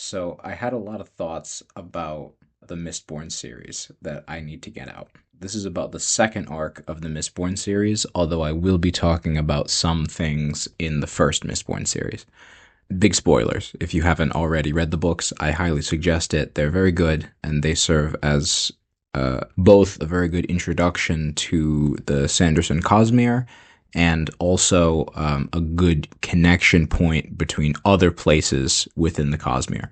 So I had a lot of thoughts about the Mistborn series that I need to get out. This is about the second arc of the Mistborn series, although I will be talking about some things in the first Mistborn series. Big spoilers. If you haven't already read the books, I highly suggest it. They're very good, and they serve as both a very good introduction to the Sanderson Cosmere and also a good connection point between other places within the Cosmere.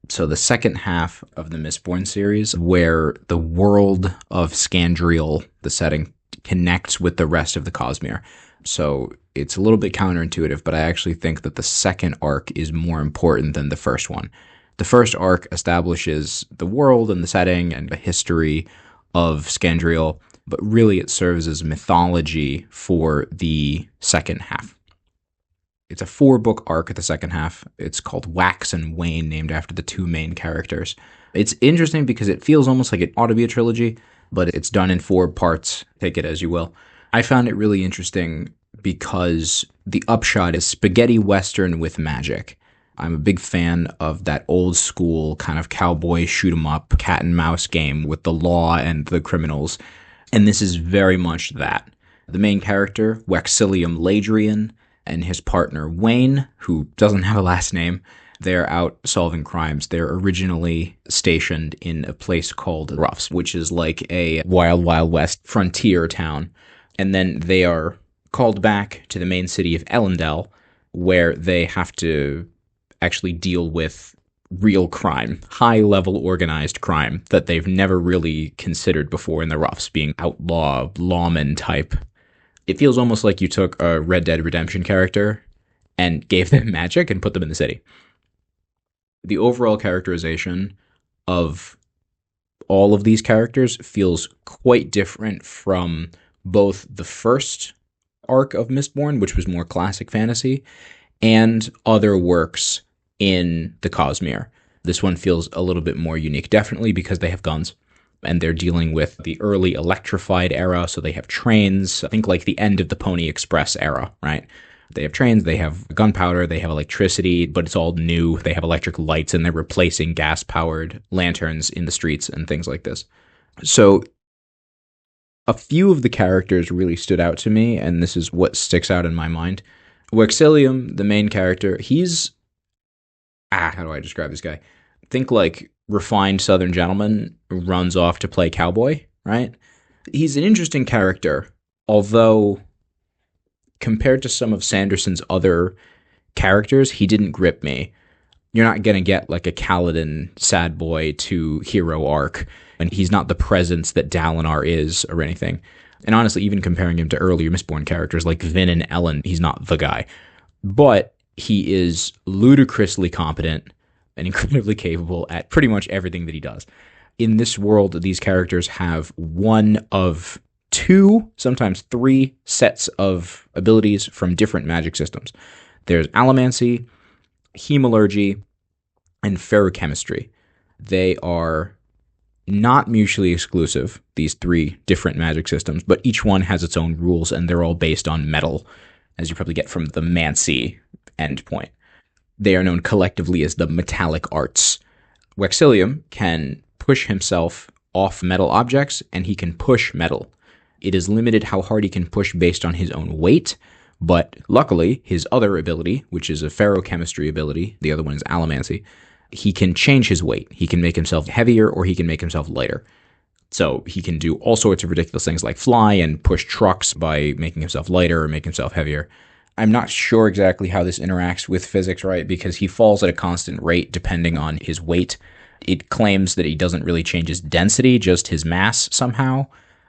So the second half of the Mistborn series, where the world of Scandriel, the setting, connects with the rest of the Cosmere. So it's a little bit counterintuitive, but I actually think that the second arc is more important than the first one. The first arc establishes the world and the setting and the history of Scandriel, but really it serves as mythology for the second half. It's a 4-book arc at the second half. It's called Wax and Wayne, named after the two main characters. It's interesting because it feels almost like it ought to be a trilogy, but it's done in 4 parts. Take it as you will. I found it really interesting because the upshot is spaghetti western with magic. I'm a big fan of that old school kind of cowboy shoot 'em up cat and mouse game with the law and the criminals, and this is very much that. The main character, Waxilium Ladrian, and his partner Wayne, who doesn't have a last name, they're out solving crimes. They're originally stationed in a place called Ruffs, which is like a wild, wild west frontier town. And then they are called back to the main city of Elendel, where they have to actually deal with real crime, high-level organized crime that they've never really considered before in the Ruffs, being outlaw, lawman type. It feels almost like you took a Red Dead Redemption character and gave them magic and put them in the city. The overall characterization of all of these characters feels quite different from both the first arc of Mistborn, which was more classic fantasy, and other works in the Cosmere. This one feels a little bit more unique, definitely because they have guns, and they're dealing with the early electrified era, so they have trains, I think like the end of the Pony Express era, right? They have trains, they have gunpowder, they have electricity, but it's all new. They have electric lights, and they're replacing gas-powered lanterns in the streets and things like this. So a few of the characters really stood out to me, and this is what sticks out in my mind. Waxilium, the main character, he's... how do I describe this guy? Think like refined Southern gentleman runs off to play cowboy, right? He's an interesting character, although compared to some of Sanderson's other characters, he didn't grip me. You're not going to get like a Kaladin sad boy to hero arc, and he's not the presence that Dalinar is or anything. And honestly, even comparing him to earlier Mistborn characters like Vin and Ellen, he's not the guy. But he is ludicrously competent and incredibly capable at pretty much everything that he does. In this world, these characters have one of 2, sometimes 3 sets of abilities from different magic systems. There's allomancy, hemalurgy, and feruchemistry. They are not mutually exclusive, these 3 different magic systems, but each one has its own rules, and they're all based on metal, as you probably get from the Mancy endpoint. They are known collectively as the metallic arts. Waxilium can push himself off metal objects, and he can push metal. It is limited how hard he can push based on his own weight, but luckily, his other ability, which is a feruchemistry ability, the other one is allomancy, he can change his weight. He can make himself heavier, or he can make himself lighter. So he can do all sorts of ridiculous things like fly and push trucks by making himself lighter or make himself heavier. I'm not sure exactly how this interacts with physics, right? Because he falls at a constant rate depending on his weight. It claims that he doesn't really change his density, just his mass somehow.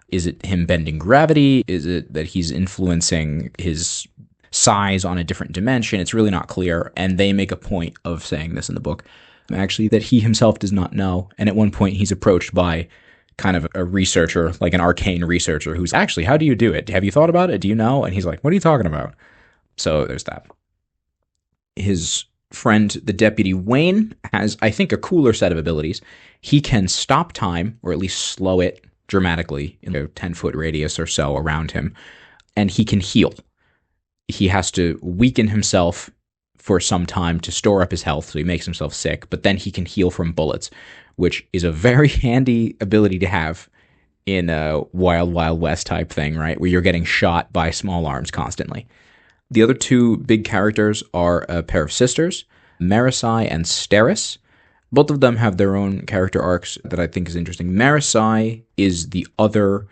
Is it him bending gravity? Is it that he's influencing his size on a different dimension? It's really not clear, and they make a point of saying this in the book, actually, that he himself does not know. And at one point, he's approached by kind of a researcher, like an arcane researcher, who's actually, how do you do it? Have you thought about it? Do you know? And he's like, what are you talking about? So there's that. His friend, the Deputy Wayne, has, I think, a cooler set of abilities. He can stop time, or at least slow it dramatically in a 10-foot radius or so around him, and he can heal. He has to weaken himself for some time to store up his health, so he makes himself sick, but then he can heal from bullets, which is a very handy ability to have in a Wild Wild West type thing, right? Where you're getting shot by small arms constantly. The other two big characters are a pair of sisters, Marisai and Steris. Both of them have their own character arcs that I think is interesting. Marisai is the other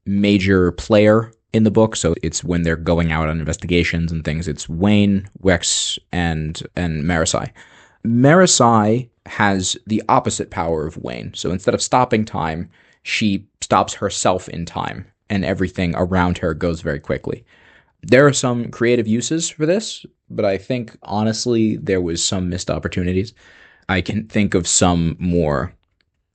major player in the book, so it's when they're going out on investigations and things. It's Wayne, Wex, and Marisai. Marisai has the opposite power of Wayne, so instead of stopping time, she stops herself in time, and everything around her goes very quickly. There are some creative uses for this, but I think, honestly, there was some missed opportunities. I can think of some more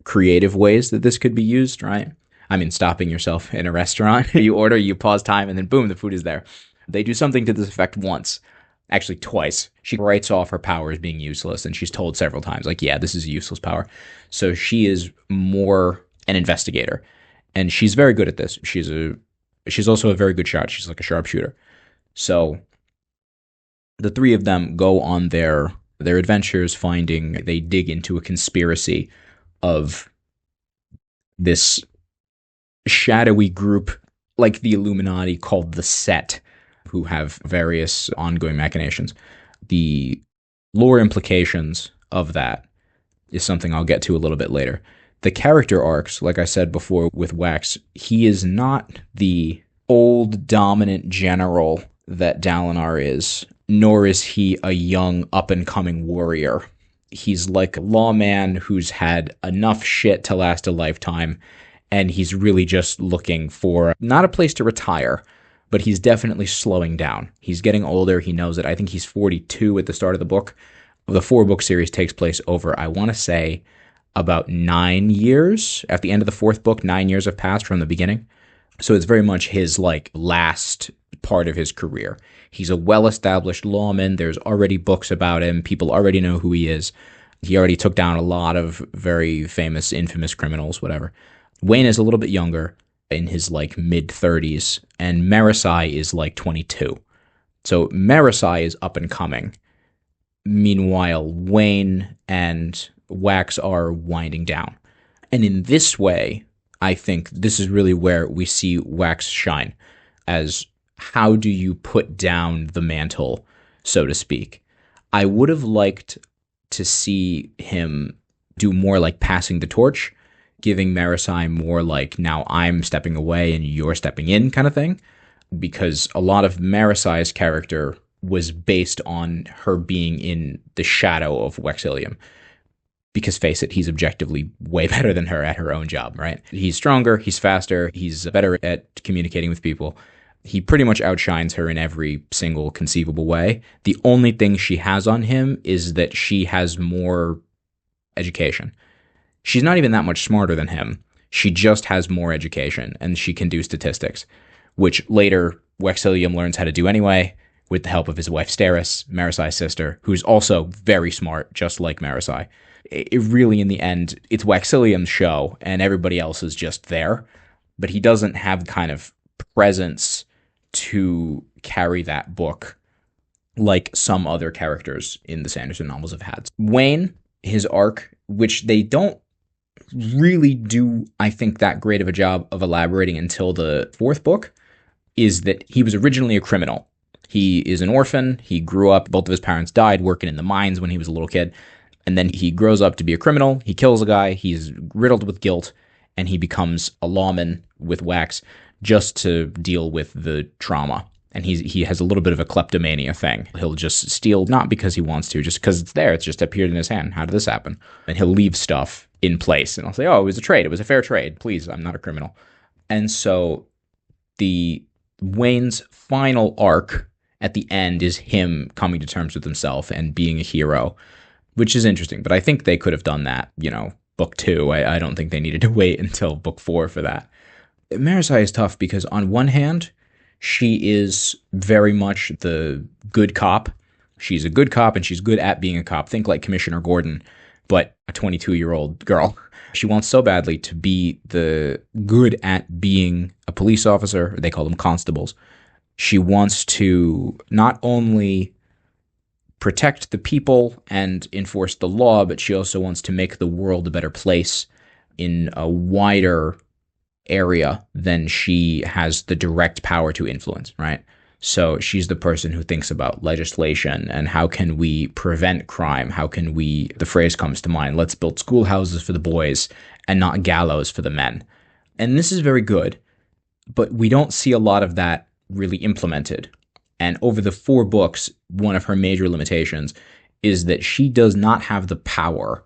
creative ways that this could be used, right? I mean, stopping yourself in a restaurant, you order, you pause time, and then boom, the food is there. They do something to this effect once, actually twice. She writes off her power as being useless, and she's told several times, like, yeah, this is a useless power. So she is more an investigator, and she's very good at this. She's also a very good shot. She's like a sharpshooter. So the three of them go on their adventures, they dig into a conspiracy of this shadowy group like the Illuminati called the Set, who have various ongoing machinations. The lore implications of that is something I'll get to a little bit later. The character arcs, like I said before with Wax, he is not the old dominant general that Dalinar is, nor is he a young up-and-coming warrior. He's like a lawman who's had enough shit to last a lifetime, and he's really just looking for not a place to retire, but he's definitely slowing down. He's getting older. He knows it. I think he's 42 at the start of the book. The 4-book series takes place over, I want to say, about 9 years. At the end of the 4th book, 9 years have passed from the beginning. So it's very much his last part of his career. He's a well-established lawman. There's already books about him. People already know who he is. He already took down a lot of very famous, infamous criminals, whatever. Wayne is a little bit younger, in his mid-30s, and Marisai is 22. So Marisai is up and coming. Meanwhile, Wayne and Wax are winding down. And in this way, I think this is really where we see Wax shine, as how do you put down the mantle, so to speak. I would have liked to see him do more passing the torch, giving Marisai more now I'm stepping away and you're stepping in kind of thing, because a lot of Marisai's character was based on her being in the shadow of Wexilium. Because face it, he's objectively way better than her at her own job, right? He's stronger, he's faster, he's better at communicating with people. He pretty much outshines her in every single conceivable way. The only thing she has on him is that she has more education. She's not even that much smarter than him. She just has more education, and she can do statistics, which later Wexilium learns how to do anyway, with the help of his wife Steris, Marisai's sister, who's also very smart, just like Marisai. It really, in the end, it's Wexilium's show, and everybody else is just there, but he doesn't have kind of presence to carry that book like some other characters in the Sanderson novels have had. Wayne, his arc, which they don't really do, I think, that great of a job of elaborating until the 4th book, is that he was originally a criminal. He is an orphan. He grew up, both of his parents died working in the mines when he was a little kid. And then he grows up to be a criminal. He kills a guy. He's riddled with guilt. And he becomes a lawman with Wax just to deal with the trauma. And he has a little bit of a kleptomania thing. He'll just steal, not because he wants to, just because it's there. It's just appeared in his hand. How did this happen? And he'll leave stuff in place. And I'll say, oh, it was a trade. It was a fair trade. Please, I'm not a criminal. And so the Wayne's final arc at the end is him coming to terms with himself and being a hero, which is interesting. But I think they could have done that, book 2. I don't think they needed to wait until book 4 for that. Marisai is tough because on one hand, she is very much the good cop. She's a good cop and she's good at being a cop. Think like Commissioner Gordon, but a 22-year-old girl. She wants so badly to be the good at being a police officer. They call them constables. She wants to not only protect the people and enforce the law, but she also wants to make the world a better place in a wider area than she has the direct power to influence, right? So she's the person who thinks about legislation and how can we prevent crime? How can we, the phrase comes to mind, let's build schoolhouses for the boys and not gallows for the men. And this is very good, but we don't see a lot of that really implemented. And over the 4 books, one of her major limitations is that she does not have the power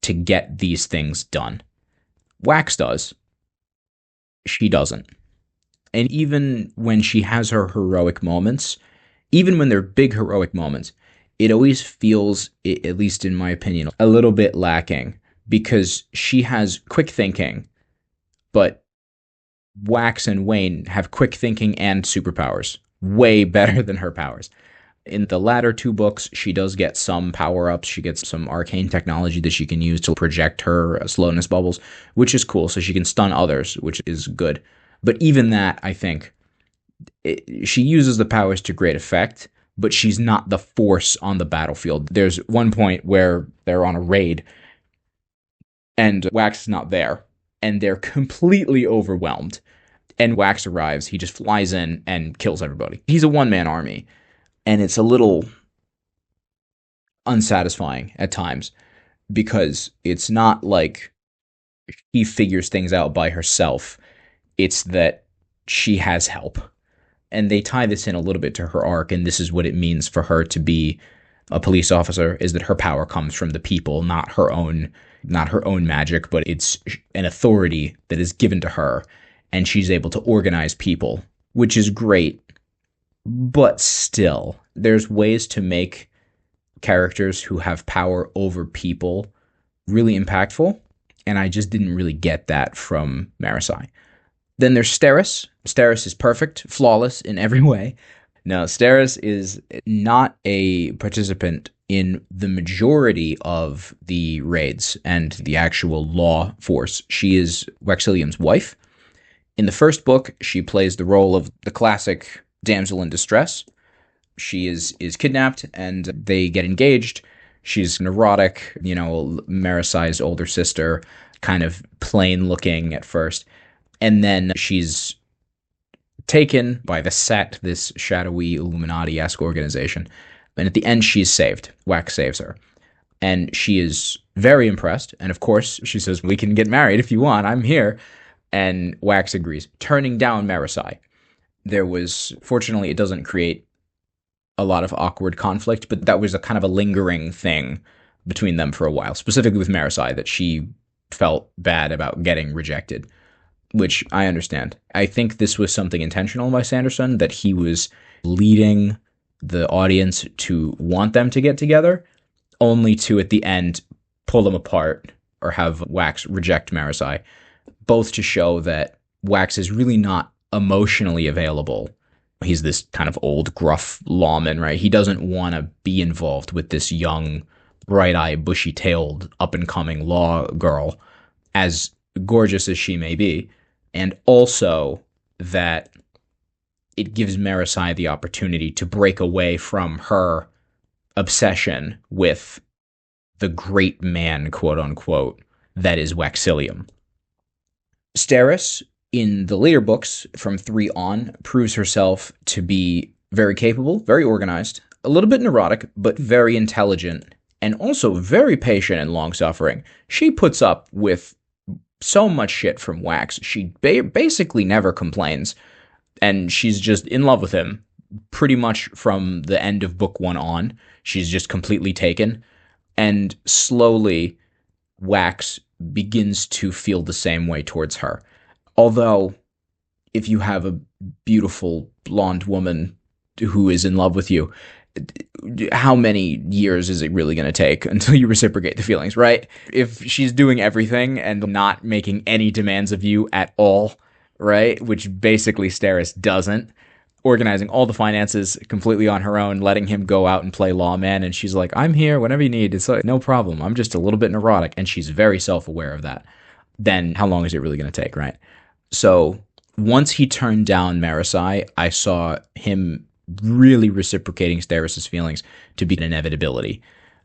to get these things done. Wax does. She doesn't. And even when she has her heroic moments, even when they're big heroic moments, it always feels, at least in my opinion, a little bit lacking because she has quick thinking, but Wax and Wayne have quick thinking and superpowers, way better than her powers. In the latter 2 books, she does get some power-ups. She gets some arcane technology that she can use to project her slowness bubbles, which is cool, so she can stun others, which is good. But even that, I think, she uses the powers to great effect, but she's not the force on the battlefield. There's one point where they're on a raid, and Wax is not there, and they're completely overwhelmed. And Wax arrives, he just flies in and kills everybody. He's a one-man army. And it's a little unsatisfying at times because it's not like she figures things out by herself. It's that she has help. And they tie this in a little bit to her arc, and this is what it means for her to be a police officer, is that her power comes from the people, not her own magic, but it's an authority that is given to her, and she's able to organize people, which is great. But still, there's ways to make characters who have power over people really impactful, and I just didn't really get that from Marasai. Then there's Steris. Steris is perfect, flawless in every way. Now, Steris is not a participant in the majority of the raids and the actual law force. She is Waxilium's wife. In the first book, she plays the role of the classic damsel in distress. She is kidnapped and they get engaged. She's neurotic, Marasai's older sister, kind of plain looking at first. And then she's taken by the Set, this shadowy Illuminati-esque organization. And at the end, she's saved. Wax saves her. And she is very impressed. And of course, she says, we can get married if you want. I'm here. And Wax agrees, turning down Marasai. Fortunately, it doesn't create a lot of awkward conflict, but that was a kind of a lingering thing between them for a while, specifically with Marasai, that she felt bad about getting rejected, which I understand. I think this was something intentional by Sanderson, that he was leading the audience to want them to get together, only to, at the end, pull them apart or have Wax reject Marasai, both to show that Wax is really not emotionally available. He's this kind of old, gruff lawman, right? He doesn't want to be involved with this young, bright-eyed, bushy-tailed, up-and-coming law girl, as gorgeous as she may be. And also that it gives Marasai the opportunity to break away from her obsession with the great man, quote-unquote, that is Waxilium. Steris, in the later books, from 3 on, proves herself to be very capable, very organized, a little bit neurotic, but very intelligent, and also very patient and long-suffering. She puts up with so much shit from Wax. She basically never complains, and she's just in love with him pretty much from the end of book 1 on. She's just completely taken, and slowly Wax begins to feel the same way towards her. Although, if you have a beautiful blonde woman who is in love with you, how many years is it really going to take until you reciprocate the feelings, right? If she's doing everything and not making any demands of you at all, right, which basically Steris doesn't, organizing all the finances completely on her own, letting him go out and play lawman, and she's like, I'm here whenever you need. It's like, no problem. I'm just a little bit neurotic, and she's very self-aware of that. Then how long is it really going to take, right? So once he turned down Marasai, I saw him really reciprocating Steris's feelings to be an inevitability.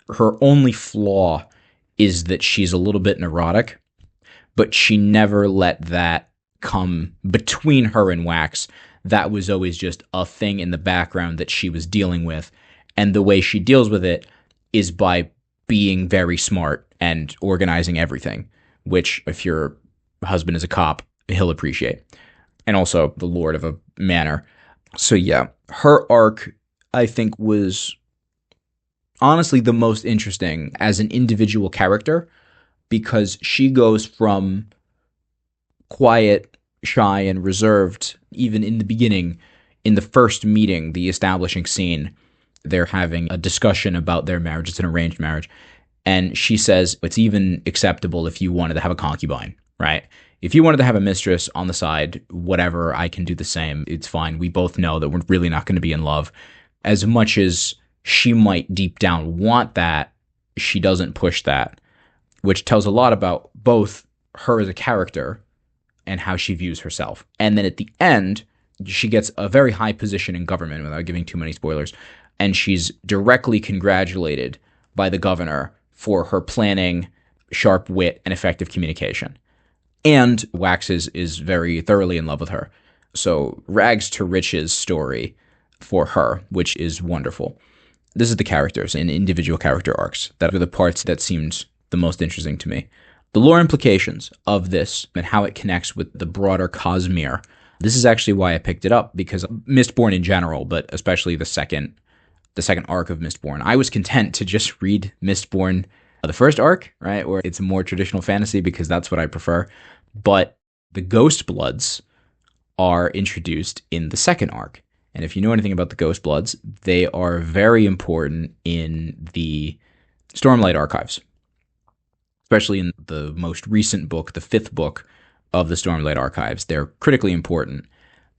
Her only flaw is that she's a little bit neurotic, but she never let that come between her and Wax. That was always just a thing in the background that she was dealing with. And the way she deals with it is by being very smart and organizing everything, which, if your husband is a cop, he'll appreciate. And also the lord of a manor. So yeah, her arc, I think, was honestly the most interesting as an individual character, because she goes from quiet, shy, and reserved, even in the beginning, in the first meeting, the establishing scene, they're having a discussion about their marriage. It's an arranged marriage. And she says it's even acceptable if you wanted to have a concubine, right? If you wanted to have a mistress on the side, whatever, I can do the same. It's fine. We both know that we're really not going to be in love. As much as she might deep down want that, she doesn't push that, which tells a lot about both her as a character and how she views herself. And then at the end, she gets a very high position in government, without giving too many spoilers, and she's directly congratulated by the governor for her planning, sharp wit, and effective communication. And Wax is very thoroughly in love with her. So rags to riches story for her, which is wonderful. This is the characters and individual character arcs that are the parts that seemed the most interesting to me. The lore implications of this and how it connects with the broader Cosmere. This is actually why I picked it up, because Mistborn in general, but especially the second arc of Mistborn, I was content to just read Mistborn, the first arc, right, where it's a more traditional fantasy, because that's what I prefer. But the Ghost Bloods are introduced in the second arc. And if you know anything about the Ghost Bloods, they are very important in the Stormlight archives, especially in the most recent book, the fifth book of the Stormlight archives. They're critically important.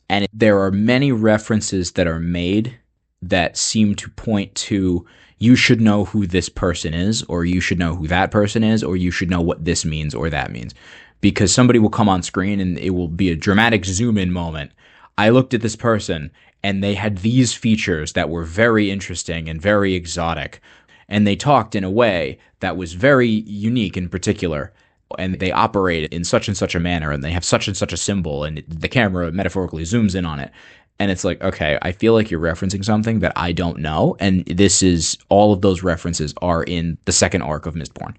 And there are many references that are made that seem to point to, you should know who this person is, or you should know who that person is, or you should know what this means or that means. Because somebody will come on screen and it will be a dramatic zoom in moment. I looked at this person and they had these features that were very interesting and very exotic. And they talked in a way that was very unique in particular. And they operate in such and such a manner, and they have such and such a symbol, and the camera metaphorically zooms in on it. And it's like, okay, I feel like you're referencing something that I don't know. And this is, all of those references are in the second arc of Mistborn.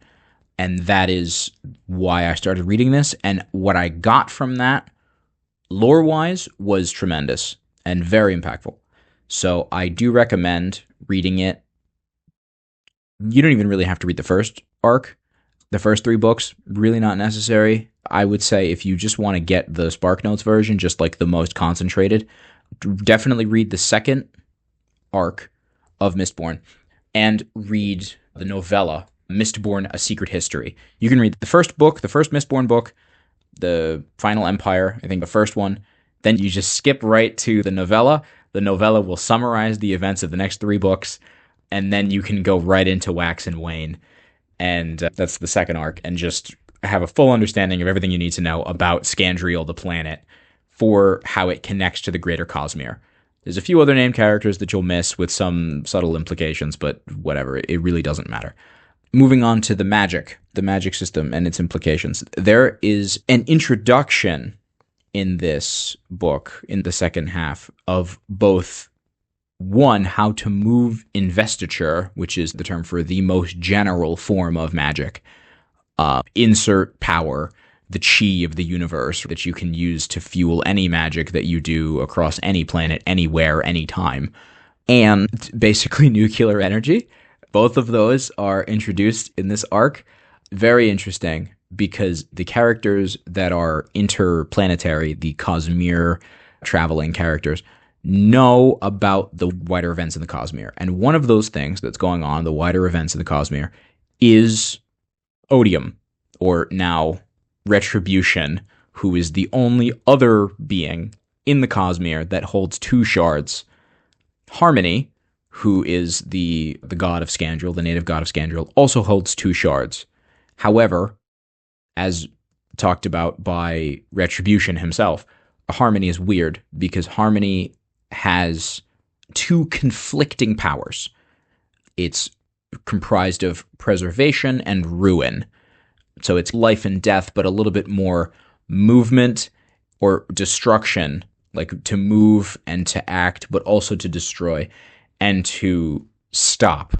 And that is why I started reading this. And what I got from that, lore-wise, was tremendous and very impactful. So I do recommend reading it. You don't even really have to read the first arc. The first three books, really not necessary. I would say if you just want to get the SparkNotes version, just like the most concentrated, definitely read the second arc of Mistborn and read the novella, Mistborn: A Secret History. You can read the first book, the first Mistborn book, the Final Empire, I think the first one. Then you just skip right to the novella. The novella will summarize the events of the next three books, and then you can go right into Wax and Wayne. And that's the second arc, and just have a full understanding of everything you need to know about Scandriel, the planet, for how it connects to the greater Cosmere. There's a few other named characters that you'll miss with some subtle implications, but whatever, it really doesn't matter. Moving on to the magic system and its implications. There is an introduction in this book, in the second half, of both, one, how to move investiture, which is the term for the most general form of magic. Insert power, the chi of the universe that you can use to fuel any magic that you do across any planet, anywhere, anytime. And basically nuclear energy. Both of those are introduced in this arc. Very interesting, because the characters that are interplanetary, the Cosmere traveling characters, know about the wider events in the Cosmere. And one of those things that's going on, the wider events in the Cosmere, is Odium, or now Retribution, who is the only other being in the Cosmere that holds two shards. Harmony, who is the god of Scandriel, the native god of Scandriel, also holds two shards. However, as talked about by Retribution himself, Harmony is weird, because Harmony has two conflicting powers. It's comprised of preservation and ruin. So it's life and death, but a little bit more movement or destruction, like to move and to act, but also to destroy and to stop,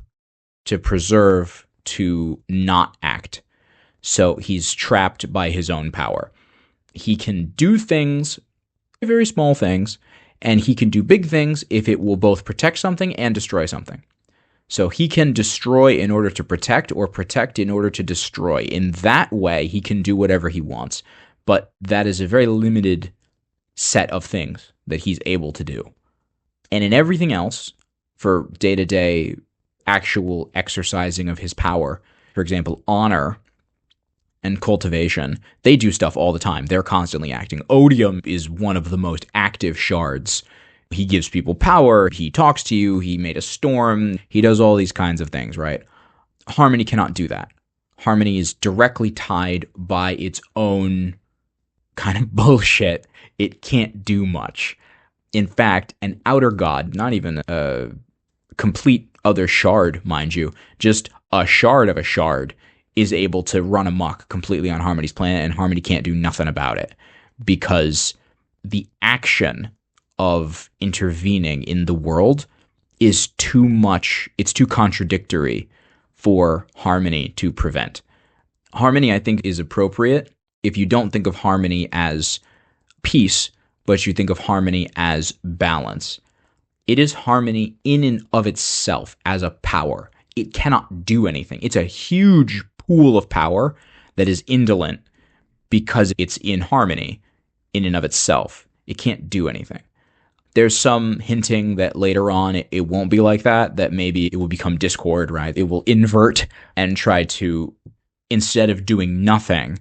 to preserve, to not act. So he's trapped by his own power. He can do things, very small things, and he can do big things if it will both protect something and destroy something. So he can destroy in order to protect, or protect in order to destroy. In that way, he can do whatever he wants. But that is a very limited set of things that he's able to do. And in everything else, for day-to-day actual exercising of his power, for example, honor and cultivation, they do stuff all the time. They're constantly acting. Odium is one of the most active shards. He gives people power, he talks to you, he made a storm, he does all these kinds of things, right? Harmony cannot do that. Harmony is directly tied by its own kind of bullshit. It can't do much. In fact, an outer god, not even a complete other shard, mind you, just a shard of a shard, is able to run amok completely on Harmony's planet, and Harmony can't do nothing about it because the action of intervening in the world is too much, it's too contradictory for Harmony to prevent. Harmony, I think, is appropriate if you don't think of Harmony as peace, but you think of Harmony as balance. It is Harmony in and of itself as a power. It cannot do anything. It's a huge pool of power that is indolent because it's in Harmony in and of itself. It can't do anything. There's some hinting that later on it won't be like that, that maybe it will become discord, right? It will invert and try to, instead of doing nothing,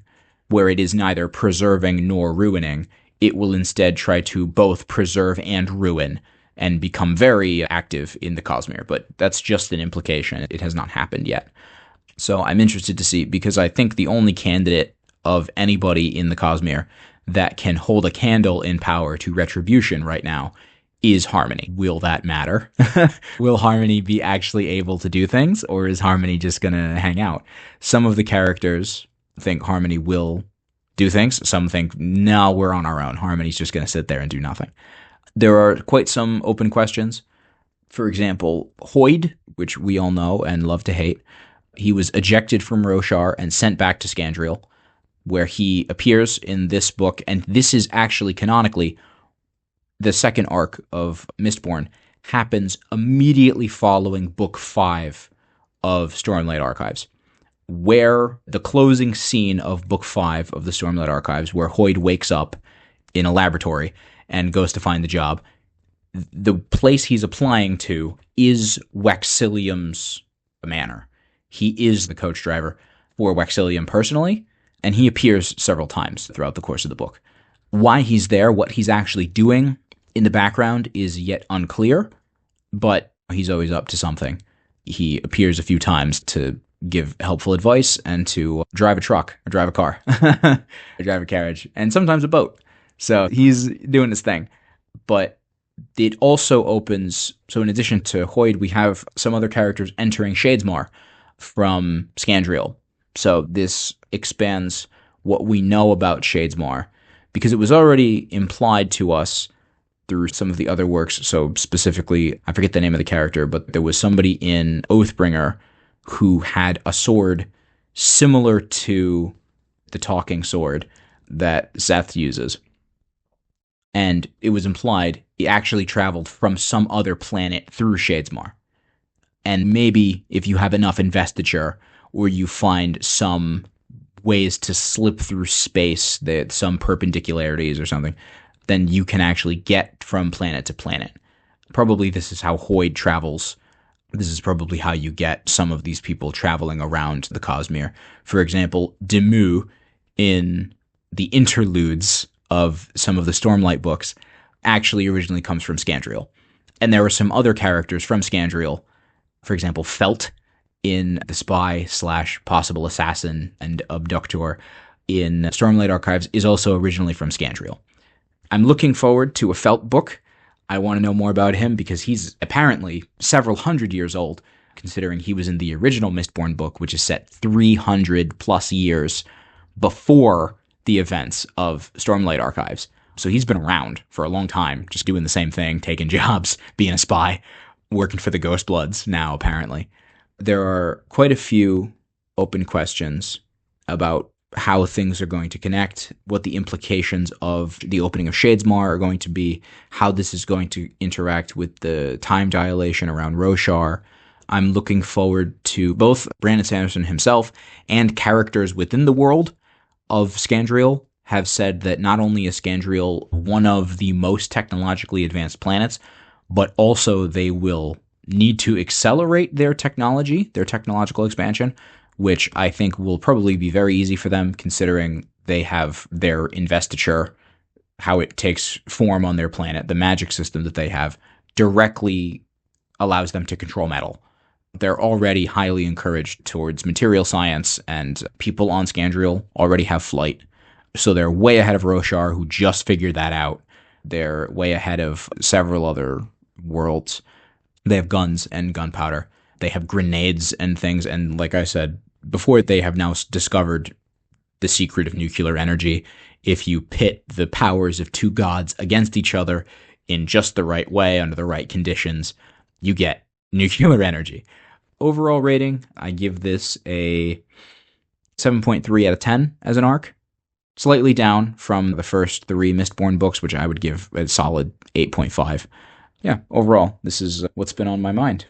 where it is neither preserving nor ruining, it will instead try to both preserve and ruin and become very active in the Cosmere. But that's just an implication. It has not happened yet. So I'm interested to see, because I think the only candidate of anybody in the Cosmere that can hold a candle in power to retribution right now is Harmony. Will that matter? Will Harmony be actually able to do things, or is Harmony just going to hang out? Some of the characters think Harmony will do things. Some think, no, we're on our own. Harmony's just going to sit there and do nothing. There are quite some open questions. For example, Hoid, which we all know and love to hate, he was ejected from Roshar and sent back to Scandriel, where he appears in this book, and this is actually canonically the second arc of Mistborn, happens immediately following Book 5 of Stormlight Archives, where the closing scene of Book 5 of the Stormlight Archives, where Hoid wakes up in a laboratory and goes to find the job, the place he's applying to is Waxilium's manor. He is the coach driver for Waxilium personally, and he appears several times throughout the course of the book. Why he's there, what he's actually doing in the background is yet unclear, but he's always up to something. He appears a few times to give helpful advice and to drive a truck, or drive a car, or drive a carriage, and sometimes a boat. So he's doing his thing. But it also opens, so in addition to Hoid, we have some other characters entering Shadesmar from Scandriel. So this expands what we know about Shadesmar, because it was already implied to us through some of the other works. So specifically, I forget the name of the character, but there was somebody in Oathbringer who had a sword similar to the talking sword that Seth uses. And it was implied he actually traveled from some other planet through Shadesmar. And maybe if you have enough investiture, or you find some ways to slip through space, that some perpendicularities or something, then you can actually get from planet to planet. Probably this is how Hoid travels. This is probably how you get some of these people traveling around the Cosmere. For example, Demu, in the interludes of some of the Stormlight books, actually originally comes from Scandriel. And there are some other characters from Scandriel. For example, Felt in the spy / possible assassin and abductor in Stormlight Archives is also originally from Scandriel. I'm looking forward to a Felt book. I want to know more about him because he's apparently several hundred years old, considering he was in the original Mistborn book, which is set 300 plus years before the events of Stormlight Archives. So he's been around for a long time, just doing the same thing, taking jobs, being a spy, working for the Ghostbloods now, apparently. There are quite a few open questions about how things are going to connect, what the implications of the opening of Shadesmar are going to be, how this is going to interact with the time dilation around Roshar. I'm looking forward to both Brandon Sanderson himself and characters within the world of Scandriel have said that not only is Scandriel one of the most technologically advanced planets, but also they will need to accelerate their technology, their technological expansion, which I think will probably be very easy for them considering they have their investiture, how it takes form on their planet, the magic system that they have directly allows them to control metal. They're already highly encouraged towards material science, and people on Scandriel already have flight. So they're way ahead of Roshar, who just figured that out. They're way ahead of several other worlds. They have guns and gunpowder. They have grenades and things, and like I said before, they have now discovered the secret of nuclear energy. If you pit the powers of two gods against each other in just the right way, under the right conditions, you get nuclear energy. Overall rating, I give this a 7.3 out of 10 as an arc. Slightly down from the first three Mistborn books, which I would give a solid 8.5. Yeah, overall, this is what's been on my mind.